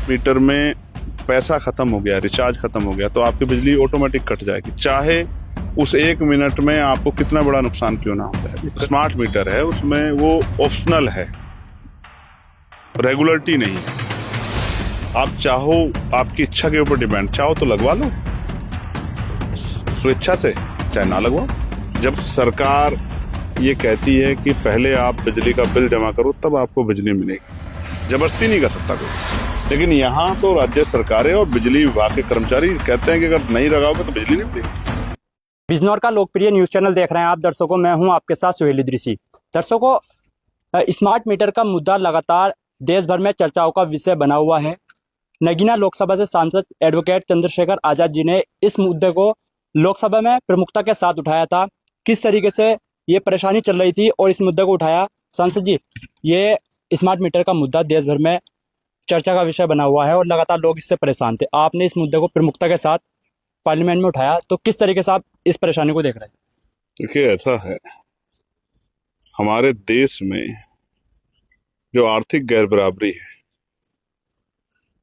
Metre में पैसा खत्म हो गया, रिचार्ज खत्म हो गया, तो आपकी बिजली ऑटोमेटिक कट जाएगी, चाहे उस 1 मिनट में आपको कितना बड़ा नुकसान क्यों ना हो जाए। स्मार्ट मीटर है, उसमें वो ऑप्शनल है, रेगुलरिटी नहीं है। आप चाहो, आपकी इच्छा के ऊपर डिपेंड, चाहो तो लगवा लो स्वेच्छा से, चाहे ना लगवाओ। जब सरकार ये कहती है कि पहले आप बिजली का बिल जमा करो तब आपको बिजली मिलेगी, जबरदस्ती नहीं कर सकता कोई। लेकिन यहाँ तो राज्य सरकारें और बिजली विभाग के कर्मचारी कहते हैं कि अगर नहीं लगाओगे तो बिजली नहीं मिलेगी। बिजनौर का लोकप्रिय न्यूज़ चैनल देख रहे हैं आप दर्शकों, मैं हूं आपके साथ सुहेल इदरीसी। दर्शकों, स्मार्ट मीटर का मुद्दा लगातार देश भर में चर्चाओं का विषय बना हुआ है। नगीना लोकसभा से सांसद एडवोकेट चंद्रशेखर आजाद जी ने इस मुद्दे को लोकसभा में प्रमुखता के साथ उठाया था। किस तरीके से ये परेशानी चल रही थी और इस मुद्दे को उठाया। सांसद जी, ये स्मार्ट मीटर का मुद्दा देश भर में चर्चा का विषय बना हुआ है और लगातार लोग इससे परेशान थे। आपने इस मुद्दे को प्रमुखता के साथ पार्लियामेंट में उठाया, तो किस तरीके से आप इस परेशानी को देख रहे हैं? देखिए, ऐसा है, हमारे देश में जो आर्थिक गैर बराबरी है,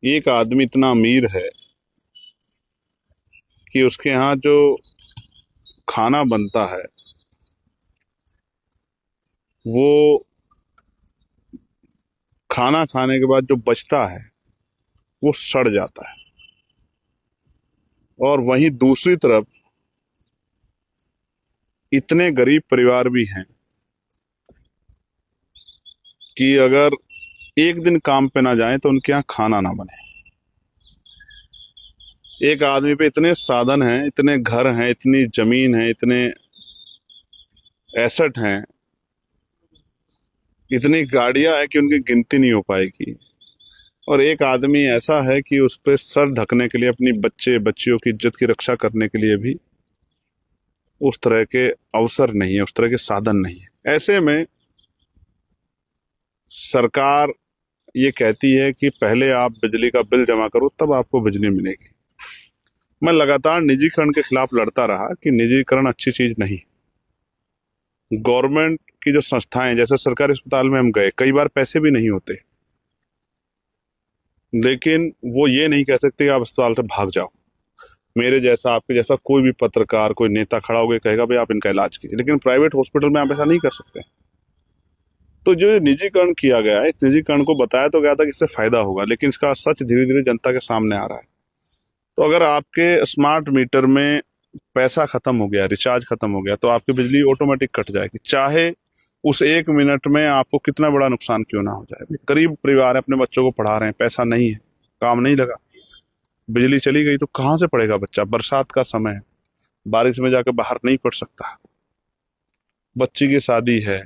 एक आदमी इतना अमीर है कि उसके यहाँ जो खाना बनता है वो खाना खाने के बाद जो बचता है वो सड़ जाता है। और वहीं दूसरी तरफ इतने गरीब परिवार भी हैं कि अगर एक दिन काम पे ना जाए तो उनके यहाँ खाना ना बने। एक आदमी पे इतने साधन हैं, इतने घर हैं, इतनी जमीन है, इतने एसेट हैं, इतनी गाड़ियां हैं कि उनकी गिनती नहीं हो पाएगी। और एक आदमी ऐसा है कि उस पर सर ढकने के लिए, अपनी बच्चियों की इज्जत की रक्षा करने के लिए भी उस तरह के अवसर नहीं है, उस तरह के साधन नहीं है। ऐसे में सरकार ये कहती है कि पहले आप बिजली का बिल जमा करो तब आपको बिजली मिलेगी। मैं लगातार निजीकरण के खिलाफ लड़ता रहा कि निजीकरण अच्छी चीज नहीं। गवर्नमेंट की जो संस्थाएं, जैसे सरकारी अस्पताल में हम गए, कई बार पैसे भी नहीं होते, लेकिन वो ये नहीं कह सकते कि आप अस्पताल से भाग जाओ। मेरे जैसा, आपके जैसा कोई भी पत्रकार, कोई नेता खड़ा होकर कहेगा भाई आप इनका इलाज कीजिए, लेकिन प्राइवेट हॉस्पिटल में आप ऐसा नहीं कर सकते। तो जो निजीकरण किया गया है, इस निजीकरण को बताया तो गया था कि इससे फायदा होगा, लेकिन इसका सच धीरे धीरे जनता के सामने आ रहा है। तो अगर आपके स्मार्ट मीटर में पैसा खत्म हो गया, रिचार्ज खत्म हो गया, तो आपकी बिजली ऑटोमेटिक कट जाएगी, चाहे उस 1 मिनट में आपको कितना बड़ा नुकसान क्यों ना हो जाए। गरीब परिवार है, अपने बच्चों को पढ़ा रहे हैं, पैसा नहीं है, काम नहीं लगा, बिजली चली गई तो कहाँ से पढ़ेगा बच्चा। बरसात का समय है, बारिश में जाकर बाहर नहीं पढ़ सकता, बच्ची की शादी है,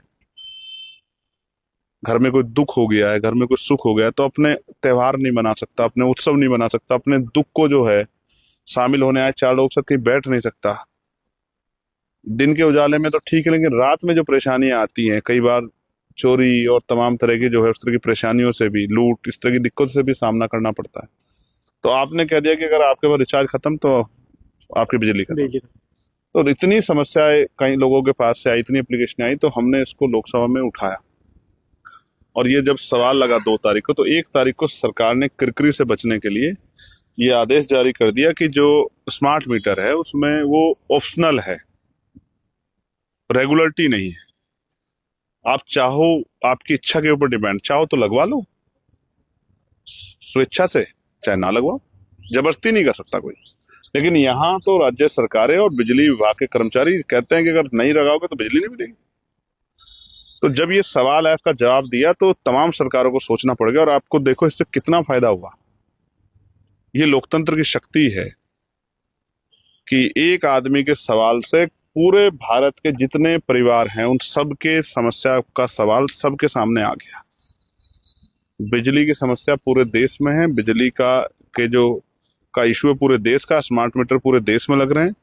घर में कोई दुख हो गया है, घर में कोई सुख हो गया है, तो अपने त्योहार नहीं मना सकता, अपने उत्सव नहीं मना सकता, अपने दुख को जो है शामिल होने आए 4 लोग साथ कहीं बैठ नहीं सकता। दिन के उजाले में तो ठीक है, लेकिन रात में जो परेशानियां आती हैं, कई बार चोरी और तमाम तरह की जो है उस तरह की परेशानियों से भी, लूट, इस तरह की दिक्कत से भी सामना करना पड़ता है। तो आपने कह दिया कि अगर आपके पास रिचार्ज खत्म तो आपकी बिजली खत्म। तो इतनी समस्याएं कई लोगों के पास से आई, इतनी एप्लीकेशन आई, तो हमने इसको लोकसभा में उठाया। और ये जब सवाल लगा 2 तारीख को, तो 1 तारीख को सरकार ने किरकिरी से बचने के लिए ये आदेश जारी कर दिया कि जो स्मार्ट मीटर है उसमें वो ऑप्शनल है, रेगुलरिटी नहीं है। आप चाहो, आपकी इच्छा के ऊपर डिपेंड, चाहो तो लगवा लो स्वेच्छा से, चाहे ना लगवाओ, जबरदस्ती नहीं कर सकता कोई। लेकिन यहाँ तो राज्य सरकारें और बिजली विभाग के कर्मचारी कहते हैं कि अगर नहीं लगाओगे तो बिजली नहीं मिलेगी। तो जब ये सवाल है, इसका जवाब दिया, तो तमाम सरकारों को सोचना पड़ गया। और आपको देखो इससे कितना फायदा हुआ। ये लोकतंत्र की शक्ति है कि एक आदमी के सवाल से पूरे भारत के जितने परिवार हैं उन सबके समस्या का सवाल सबके सामने आ गया। बिजली की समस्या पूरे देश में है, बिजली का इशू है पूरे देश का, स्मार्ट मीटर पूरे देश में लग रहे हैं,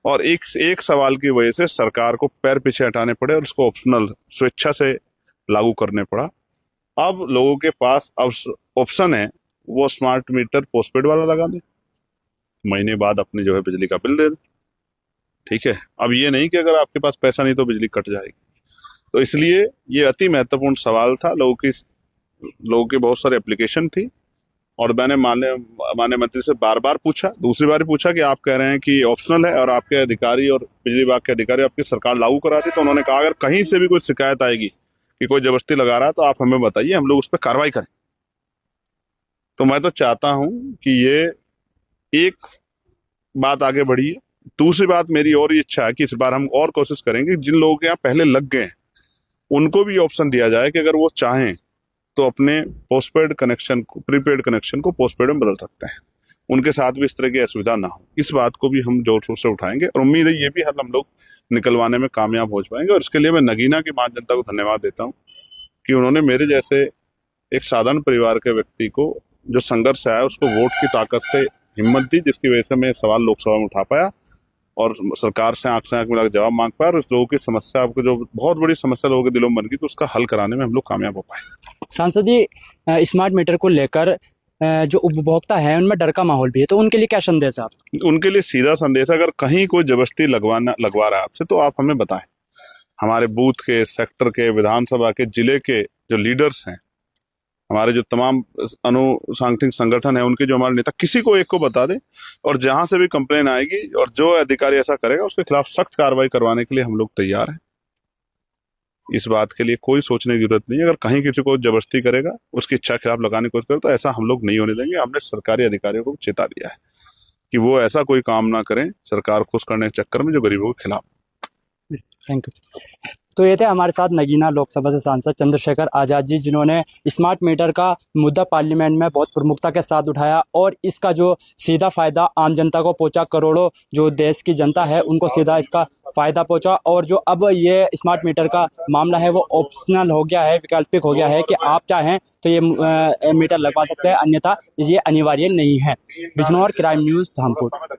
और एक सवाल की वजह से सरकार को पैर पीछे हटाने पड़े और उसको ऑप्शनल, स्वेच्छा से लागू करने पड़ा। अब लोगों के पास ऑप्शन है, वो स्मार्ट मीटर पोस्टपेड वाला लगा दे, महीने बाद अपने जो है बिजली का बिल दे दे, ठीक है। अब ये नहीं कि अगर आपके पास पैसा नहीं तो बिजली कट जाएगी। तो इसलिए ये अति महत्वपूर्ण सवाल था। लोगों की बहुत सारी एप्लीकेशन थी और मैंने माननीय मंत्री से बार बार पूछा, दूसरी बार पूछा कि आप कह रहे हैं कि ऑप्शनल है और आपके अधिकारी और बिजली विभाग के अधिकारी आपकी सरकार लागू करा दी, तो उन्होंने कहा अगर कहीं से भी कोई शिकायत आएगी कि कोई जबरदस्ती लगा रहा है तो आप हमें बताइए, हम लोग उस पर कार्रवाई करें। तो मैं तो चाहता हूं कि ये एक बात आगे बढ़ी है। दूसरी बात मेरी और ये इच्छा है कि इस बार हम और कोशिश करेंगे, जिन लोगों के यहाँ पहले लग गए हैं उनको भी ऑप्शन दिया जाए कि अगर वो चाहें तो अपने पोस्टपेड कनेक्शन को, प्रीपेड कनेक्शन को पोस्टपेड में बदल सकते हैं, उनके साथ भी इस तरह की असुविधा ना हो। इस बात को भी हम जोर शोर से उठाएंगे और उम्मीद है ये भी हल हम लोग निकलवाने में कामयाब हो पाएंगे। और इसके लिए मैं नगीना की मां जनता को धन्यवाद देता हूँ कि उन्होंने मेरे जैसे एक साधारण परिवार के व्यक्ति को जो संघर्ष आया उसको वोट की ताकत से हिम्मत दी, जिसकी वजह से मैं सवाल लोकसभा में उठा पाया और सरकार से आंख मिला के जवाब मांग पाया और इस लोगों की समस्या, आपको जो बहुत बड़ी समस्या लोगों के दिलों में बन गई, तो उसका हल कराने में हम लोग कामयाब हो पाए। सांसद जी, स्मार्ट मीटर को लेकर जो उपभोक्ता है उनमें डर का माहौल भी है, तो उनके लिए क्या संदेश है आप? उनके लिए सीधा संदेश है, अगर कहीं कोई जबरदस्ती लगवा रहा है आपसे तो आप हमें बताएं। हमारे बूथ के, सेक्टर के, विधानसभा के, जिले के जो लीडर्स हैं, हमारे जो तमाम अनुसांगठनिक संगठन है, उनके जो हमारे नेता, किसी को एक को बता दें और जहां से भी कंप्लेन आएगी और जो अधिकारी ऐसा करेगा उसके खिलाफ सख्त कार्रवाई करवाने के लिए हम लोग तैयार हैं। इस बात के लिए कोई सोचने की जरूरत नहीं है। अगर कहीं किसी को जबरदस्ती करेगा, उसकी इच्छा के खिलाफ लगाने की कोशिश करे, तो ऐसा हम लोग नहीं होने देंगे। हमने सरकारी अधिकारियों को चेता दिया है कि वो ऐसा कोई काम ना करें सरकार खुश करने के चक्कर में जो गरीबों के खिलाफ। Thank you. तो ये थे हमारे साथ नगीना लोकसभा से सांसद चंद्रशेखर आज़ाद जी, जिन्होंने स्मार्ट मीटर का मुद्दा पार्लियामेंट में बहुत प्रमुखता के साथ उठाया और इसका जो सीधा फायदा आम जनता को पहुंचा, करोड़ों जो देश की जनता है उनको सीधा इसका फायदा पहुंचा। और जो अब ये स्मार्ट मीटर का मामला है वो ऑप्शनल हो गया है, वैकल्पिक हो गया है कि आप चाहें तो ये मीटर लगवा सकते हैं, अन्यथा ये अनिवार्य नहीं है। Bijnor crime news Dhampur.